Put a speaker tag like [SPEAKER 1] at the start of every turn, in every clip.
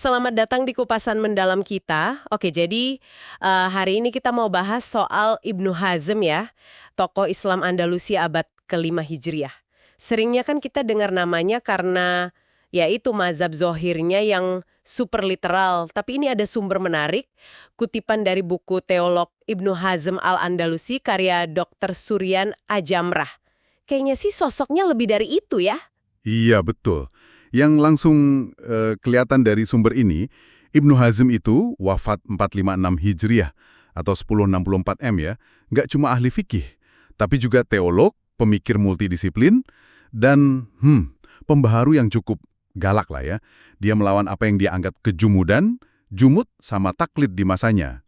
[SPEAKER 1] Selamat datang di Kupasan Mendalam kita. Oke, jadi hari ini kita mau bahas soal Ibnu Hazm ya, tokoh Islam Andalusia abad kelima Hijriah. Seringnya kan kita dengar namanya karena ya itu mazhab zohirnya yang super literal. Tapi ini ada sumber menarik, kutipan dari buku teolog Ibnu Hazm Al-Andalusi karya Dr. Suryan Ajamrah. Kayaknya sih sosoknya lebih dari itu ya.
[SPEAKER 2] Iya, betul. Yang langsung kelihatan dari sumber ini, Ibnu Hazm itu wafat 456 Hijriah atau 1064 M ya, nggak cuma ahli fikih, tapi juga teolog, pemikir multidisiplin, dan pembaharu yang cukup galak lah ya. Dia melawan apa yang dia anggap kejumudan, jumud, sama taklid di masanya.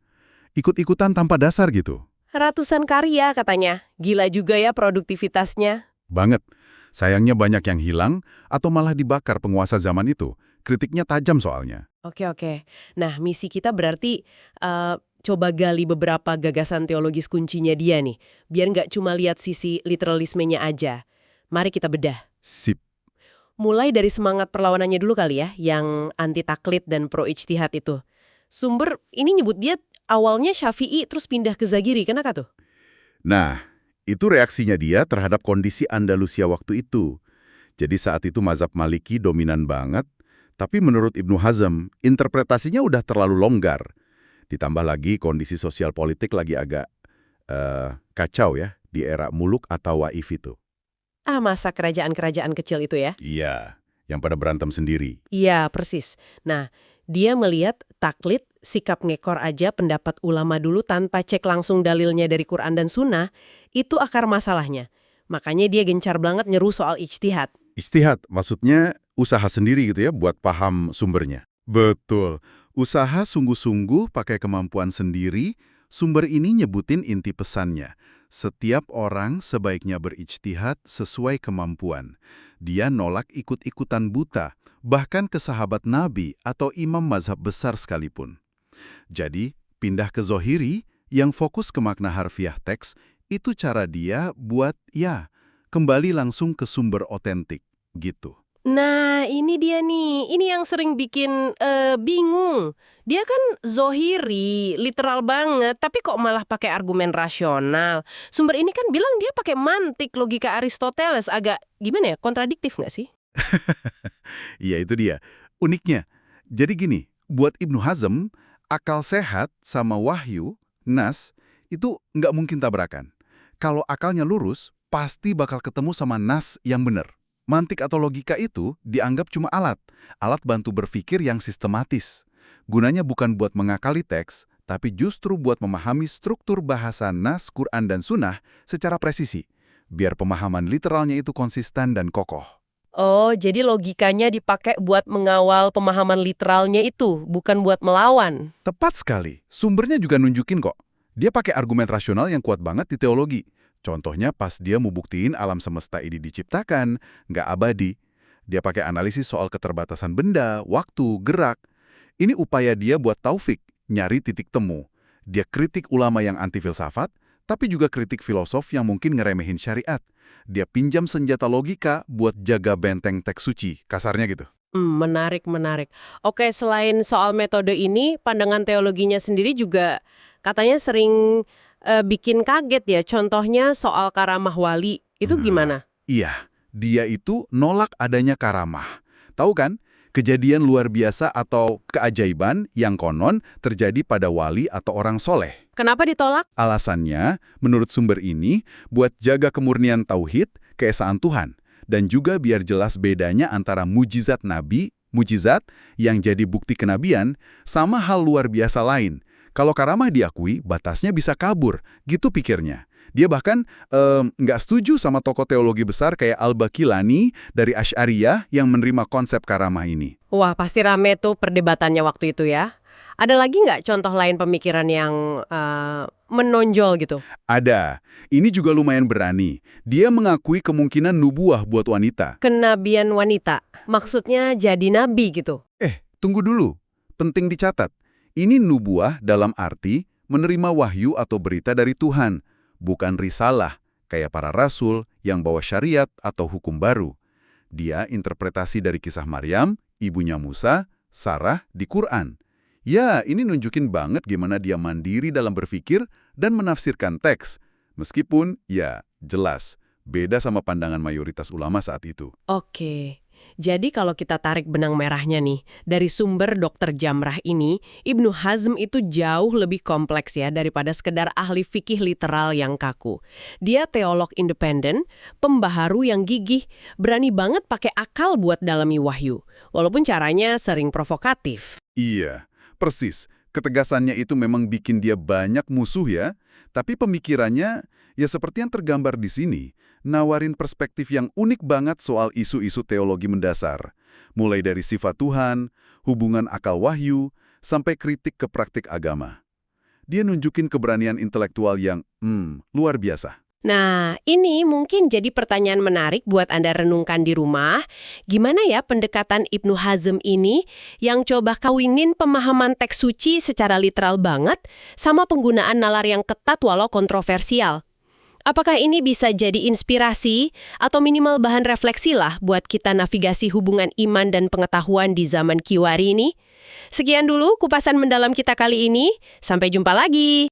[SPEAKER 2] Ikut-ikutan tanpa dasar gitu.
[SPEAKER 1] Ratusan karya katanya. Gila juga ya produktivitasnya.
[SPEAKER 2] Banget. Sayangnya banyak yang hilang atau malah dibakar penguasa zaman itu. Kritiknya tajam soalnya.
[SPEAKER 1] Oke. Nah, misi kita berarti coba gali beberapa gagasan teologis kuncinya dia nih. Biar nggak cuma lihat sisi literalismenya aja. Mari kita bedah.
[SPEAKER 2] Sip.
[SPEAKER 1] Mulai dari semangat perlawanannya dulu kali ya, yang anti taklid dan pro ijtihad itu. Sumber ini nyebut dia awalnya Syafi'i terus pindah ke Zagiri, kenapa tuh?
[SPEAKER 2] Nah, itu reaksinya dia terhadap kondisi Andalusia waktu itu. Jadi saat itu mazhab Maliki dominan banget, tapi menurut Ibnu Hazm, interpretasinya udah terlalu longgar. Ditambah lagi kondisi sosial politik lagi agak kacau ya, di era muluk atau waif itu.
[SPEAKER 1] Masa kerajaan-kerajaan kecil itu ya?
[SPEAKER 2] Iya, yang pada berantem sendiri.
[SPEAKER 1] Iya, persis. Nah, dia melihat taklid, sikap ngekor aja pendapat ulama dulu tanpa cek langsung dalilnya dari Quran dan Sunnah, itu akar masalahnya. Makanya dia gencar banget nyeru soal ijtihad.
[SPEAKER 2] Ijtihad, maksudnya usaha sendiri gitu ya, buat paham sumbernya. Betul. Usaha sungguh-sungguh pakai kemampuan sendiri, sumber ini nyebutin inti pesannya. Setiap orang sebaiknya berijtihad sesuai kemampuan. Dia nolak ikut-ikutan buta, bahkan ke sahabat Nabi atau imam mazhab besar sekalipun. Jadi, pindah ke Zohiri yang fokus ke makna harfiah teks, itu cara dia buat, kembali langsung ke sumber otentik, gitu.
[SPEAKER 1] Nah, ini dia nih. Ini yang sering bikin bingung. Dia kan zohiri, literal banget, tapi kok malah pakai argumen rasional. Sumber ini kan bilang dia pakai mantik, logika Aristoteles. Agak, gimana ya, kontradiktif nggak sih?
[SPEAKER 2] Iya, itu dia. Uniknya, jadi gini, buat Ibnu Hazm, akal sehat sama wahyu, nas, itu nggak mungkin tabrakan. Kalau akalnya lurus, pasti bakal ketemu sama nas yang benar. Mantik atau logika itu dianggap cuma alat bantu berpikir yang sistematis. Gunanya bukan buat mengakali teks, tapi justru buat memahami struktur bahasa nas, Quran, dan Sunnah secara presisi, biar pemahaman literalnya itu konsisten dan kokoh.
[SPEAKER 1] Oh, jadi logikanya dipakai buat mengawal pemahaman literalnya itu, bukan buat melawan.
[SPEAKER 2] Tepat sekali. Sumbernya juga nunjukin kok. Dia pakai argumen rasional yang kuat banget di teologi. Contohnya pas dia mau buktiin alam semesta ini diciptakan, nggak abadi. Dia pakai analisis soal keterbatasan benda, waktu, gerak. Ini upaya dia buat taufik, nyari titik temu. Dia kritik ulama yang anti filsafat, tapi juga kritik filosof yang mungkin ngeremehin syariat. Dia pinjam senjata logika buat jaga benteng teks suci, kasarnya gitu.
[SPEAKER 1] Menarik. Oke, selain soal metode ini, pandangan teologinya sendiri juga katanya sering bikin kaget ya. Contohnya soal karamah wali. Itu gimana?
[SPEAKER 2] Iya, dia itu nolak adanya karamah. Tahu kan? Kejadian luar biasa atau keajaiban yang konon terjadi pada wali atau orang soleh.
[SPEAKER 1] Kenapa ditolak?
[SPEAKER 2] Alasannya, menurut sumber ini, buat jaga kemurnian tauhid, keesaan Tuhan. Dan juga biar jelas bedanya antara mujizat Nabi, mujizat yang jadi bukti kenabian, sama hal luar biasa lain. Kalau karamah diakui, batasnya bisa kabur. Gitu pikirnya. Dia bahkan nggak setuju sama tokoh teologi besar kayak Al-Baqilani dari Asy'ariyah yang menerima konsep karamah ini.
[SPEAKER 1] Wah, pasti rame tuh perdebatannya waktu itu ya. Ada lagi nggak contoh lain pemikiran yang menonjol gitu?
[SPEAKER 2] Ada. Ini juga lumayan berani. Dia mengakui kemungkinan nubuah buat wanita.
[SPEAKER 1] Kenabian wanita. Maksudnya jadi nabi gitu.
[SPEAKER 2] Tunggu dulu. Penting dicatat. Ini nubuah dalam arti menerima wahyu atau berita dari Tuhan. Bukan risalah, kayak para rasul yang bawa syariat atau hukum baru. Dia interpretasi dari kisah Maryam, ibunya Musa, Sarah di Quran. Ya, ini nunjukin banget gimana dia mandiri dalam berpikir dan menafsirkan teks. Meskipun, ya, jelas, beda sama pandangan mayoritas ulama saat itu.
[SPEAKER 1] Oke, jadi kalau kita tarik benang merahnya nih, dari sumber Dr. Jamrah ini, Ibnu Hazm itu jauh lebih kompleks ya daripada sekedar ahli fikih literal yang kaku. Dia teolog independen, pembaharu yang gigih, berani banget pakai akal buat dalami wahyu, walaupun caranya sering provokatif.
[SPEAKER 2] Iya, persis. Ketegasannya itu memang bikin dia banyak musuh ya, tapi pemikirannya ya seperti yang tergambar di sini, nawarin perspektif yang unik banget soal isu-isu teologi mendasar. Mulai dari sifat Tuhan, hubungan akal wahyu, sampai kritik ke praktik agama. Dia nunjukin keberanian intelektual yang, luar biasa.
[SPEAKER 1] Nah, ini mungkin jadi pertanyaan menarik buat Anda renungkan di rumah. Gimana ya pendekatan Ibnu Hazm ini yang coba kawinin pemahaman teks suci secara literal banget sama penggunaan nalar yang ketat walau kontroversial? Apakah ini bisa jadi inspirasi atau minimal bahan refleksi lah buat kita navigasi hubungan iman dan pengetahuan di zaman Kiwari ini? Sekian dulu kupasan mendalam kita kali ini. Sampai jumpa lagi.